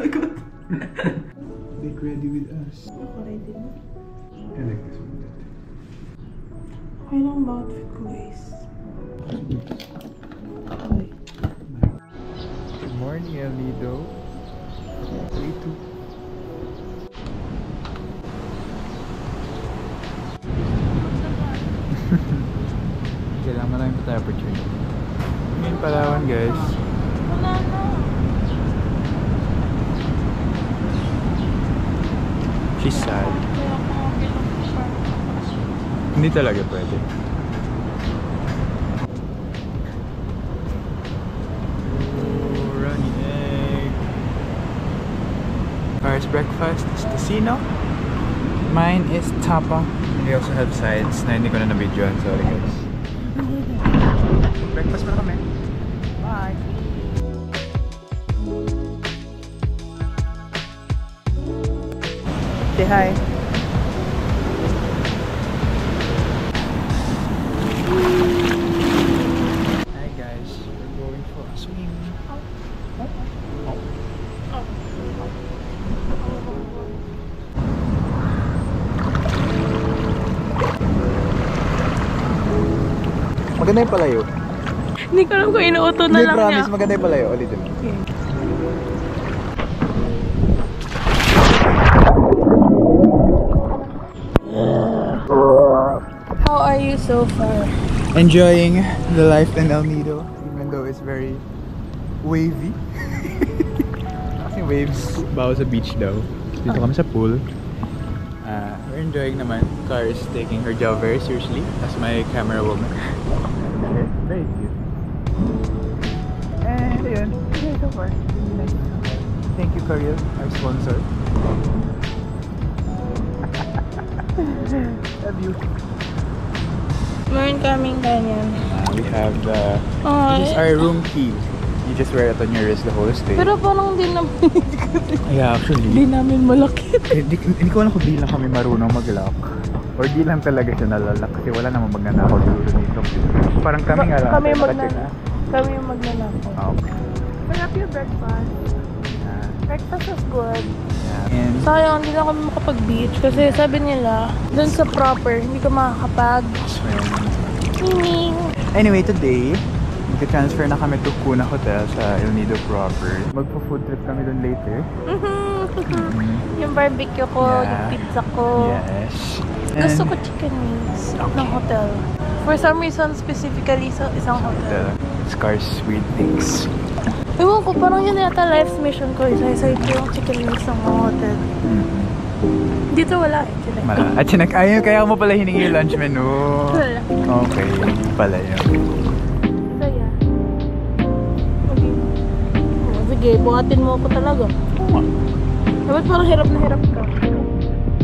Get ready with us. Ako ready na. I like this one. Okay lang ba outfit ko guys? Okay. Good morning, El Nido. 3-2. Kailangan na yung temperature. Ngayon Palawan guys. Wala na. She's sad. Hindi talaga pwede. Oh, runny egg. Ours breakfast is tocino. Mine is tapa. And we also have sides na hindi ko na na-videoan. Sorry guys. Breakfast na kami. Bye! Say hi. Hi guys, we're going for a swim. Maganda yung palayo. Hindi ko alam kung inuuto na lang promise, niya. maganda yung palayo. Ulitin mo. Okay. How are you so far? Enjoying the life in El Nido, even though it's very wavy. Kasi waves bawa sa beach daw. Dito kami sa pool. We're enjoying naman. Car is taking her job very seriously as my camera woman. Very cute. And ayun, okay so far. Nice. Thank you Karil, our sponsor. Love you. Meron kaming ganyan. We have the... this is our room key. You just wear it on your wrist the whole stay. Pero parang di namin Yeah, actually. di namin malaki. Hindi ko alam kung di lang kami marunong mag-lock. Or di lang talaga siya nalalak kasi wala namang magnanakaw dito. Parang kami nga lang. Kami yung magnanakaw. Okay. Sarap yung breakfast. Yeah. Breakfast was good. Yeah. And Sayang, hindi na kami makapag-beach kasi sabi nila, dun sa proper, hindi ka makakapag-swimming. anyway, today, mag-transfer na kami to Kuna Hotel sa El Nido proper. Magpo-food trip kami dun later. Yung barbecue ko, yung pizza ko. Yes. Gusto ko chicken wings ng hotel. For some reason, specifically sa isang hotel. Scars Sweet Things. Ewan ko, parang yun yata life's mission ko. Isa-isa ito yung chicken wings ng mga hotel. Dito wala eh. At ayun, kaya mo pala hiningi yung lunch menu. Wala. Okay, pala yun. So yeah. Sige, buhatin mo ako talaga. Dapat parang hirap na hirap ka.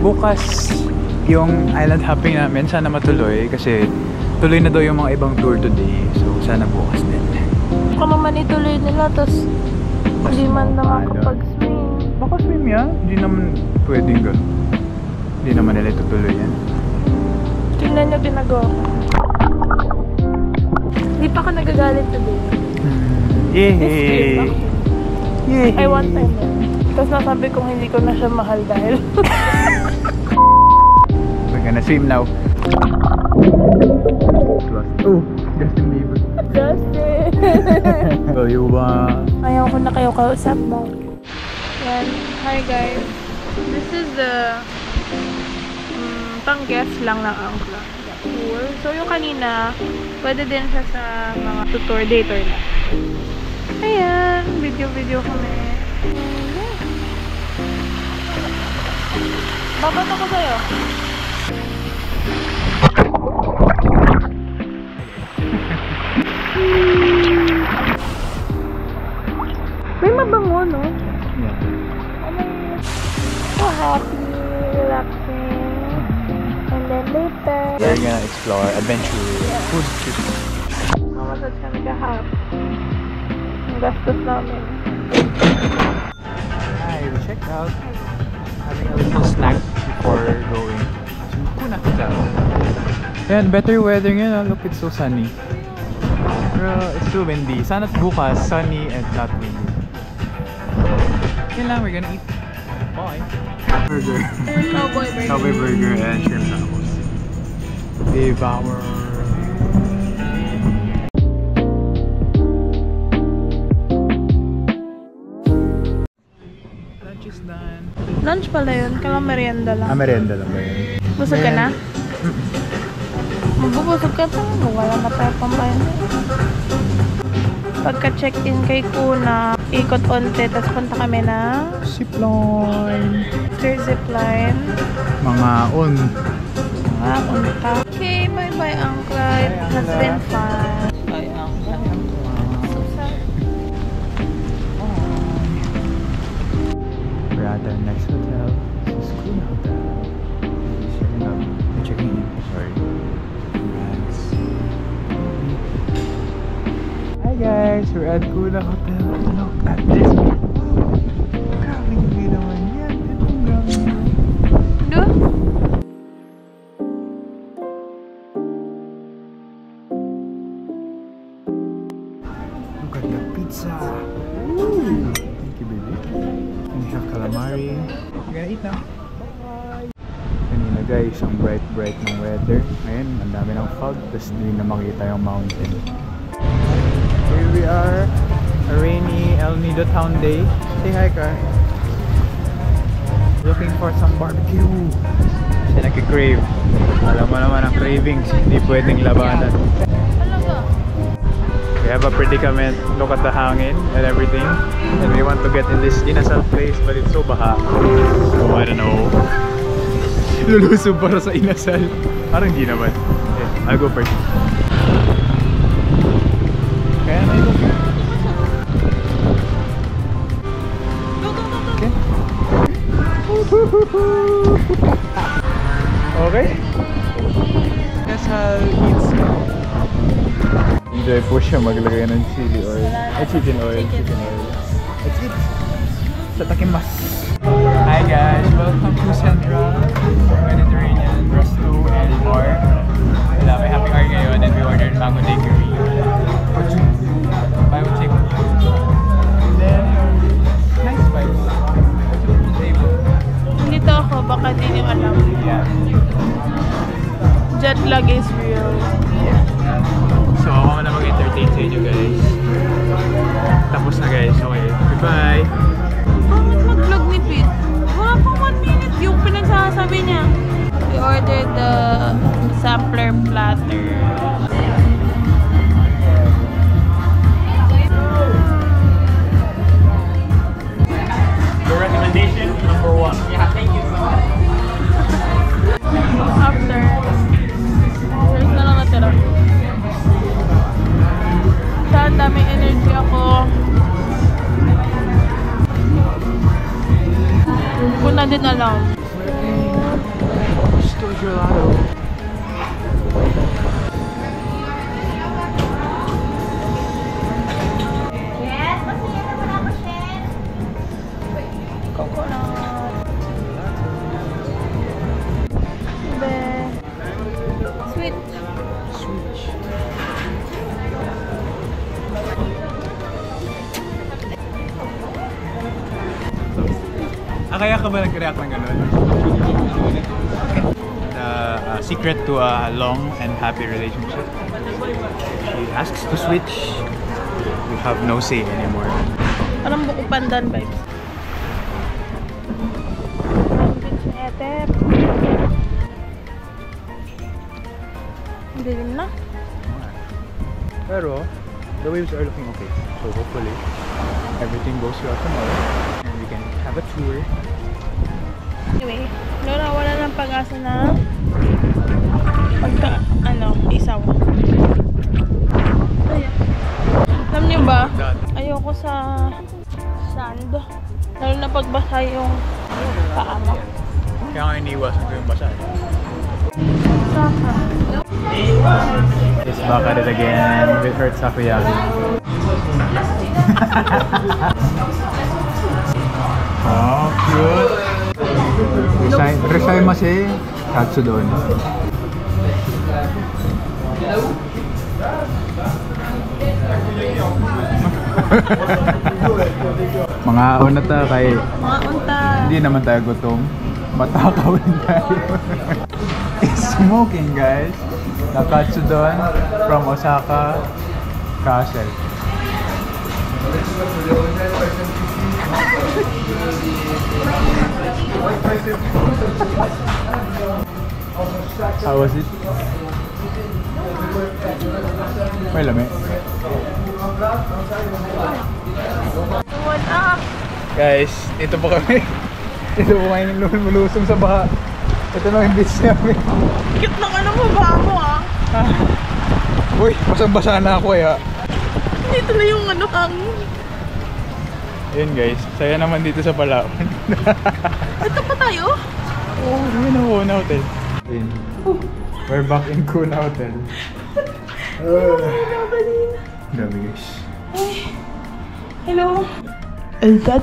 Bukas yung island hopping namin, sana matuloy kasi tuloy na daw yung mga ibang tour today. So sana bukas din. Baka naman ituloy nila, tapos hindi man na makapag-swim. Baka swim yan? Hindi naman pwedeng gano'n. Hindi naman nila itutuloy yan. Tingnan nyo ginagawa ko. Hindi pa ka nagagalit today. Yay! Yay! I want time na. Tapos nasabi kong hindi ko na siya mahal dahil we're gonna swim now. Oh, Justin Bieber. Justin! So you Ayaw ko na kayo kausap mo. Yan. Hi guys. This is the pang-guest lang ng Angkla tour. So yung kanina, pwede din siya sa mga tutor, day-tour na. Ayan. Video kami. Babat ako sa'yo. May mabango, no? Yeah. So happy, relaxing. And then later, We're gonna explore adventure food trip. mamasad kami kahap. Ang gastos namin. Hi, we checked out. Having a little snack before going to Kuna Hotel. Ayan, better weather ngayon. Look, it's so sunny. Pero it's too windy. Sana't bukas, sunny and not windy. Yun lang, we're gonna eat. Bye. Burger. Cowboy burger. Cowboy burger and shrimp tacos. Devour. Lunch is done. Lunch pala yun, kala merienda lang. Merienda lang ba yun? Busog ka na? Magbubusog ka pa. Wala na tayo pambayan. Pagka-check-in kay Kuna, ikot onte, tapos punta kami na Zipline. zipline. Mga Unta. Okay, bye-bye, Uncle. It has been fun. Bye, Uncle. So sad. We're at our next hotel. This is Kuna Hotel. Checking in. Sorry. Yes. Hi guys, we're at Kuna Hotel. Look at this. Grabe view naman yan. Do? Look at the pizza. Ooh. Thank you, baby. And we have calamari. We're gonna eat now. Bye. Kanina guys, ang bright ng weather. Ngayon, ang dami ng fog. Tapos hindi na makita yung mountain. Here we are. A rainy El Nido town day. Say hi, Car. Looking for some barbecue. Kasi nag-crave. Alam mo naman ang cravings. Hindi pwedeng labanan. Talaga? We have a predicament. Look at the hangin and everything. And we want to get in this inasal place, but it's so baha. So I don't know. Lulusog para sa inasal. Parang di naman. Okay, I'll go first. Kaya na ito. Okay. Okay. Guess I'll eat some. Enjoy po siya maglagay ng chili oil. Chicken oil. Let's eat. Tatakimasu. Hi guys, welcome to Central Mediterranean Resto and Bar. Wala, may happy hour ngayon and we ordered mango daiquiri. Mango chicken. And then, nice vibes. Table. Nandito ako, baka di niyo alam. Yeah. Jet lag is real. So ako na mag-entertain sa inyo guys. Tapos na guys, okay. Goodbye! Bakit mag-vlog ni Pete? Wala pang 1 minute yung pinagsasabi niya. We ordered the sampler platter. Your recommendation, number 1. Yeah, thank you so much. After, there's na lang natira. Saan daming energy ako. Kung na din alam. Gusto gelato. Yes, masaya naman ako, Shen. Coconut. Be. Sweet. Kaya ka ba nag-react ng gano'n? The secret to a long and happy relationship. She asks to switch. You have no say anymore. Parang buko pandan vibes. Etep. Dilim na. Pero, the waves are looking okay. So hopefully, everything goes well tomorrow. And we can have a tour. Anyway, Lola, wala ng pag-asa na isaw. Alam niyo ba, ayoko sa sand. Lalo na pagbasa yung paa mo. Kaya nga iniiwasan ko yung basa. Saka. It's back at it again with her takoyaki. Oh, cute! Resaimasu katsudon. Mga una ta kay Mga unta. hindi naman tayo gutom. Matakawin tayo. Smoking guys. The katsudon from Osaka Castle. How was it? May lami. What up? Guys, ito po kami. Ito po kayo lulusong sa baha. Ito na yung beach namin. Cute ng ano mo ba mo ah? Uy, basang-basa na ako eh ha. Dito na yung ano ang... Ayun guys, saya naman dito sa Palawan. Ito pa tayo? Oh, yun ang Kuna Hotel. Ayun. We're back in Kuna Hotel. Grabe guys. Hello. And that.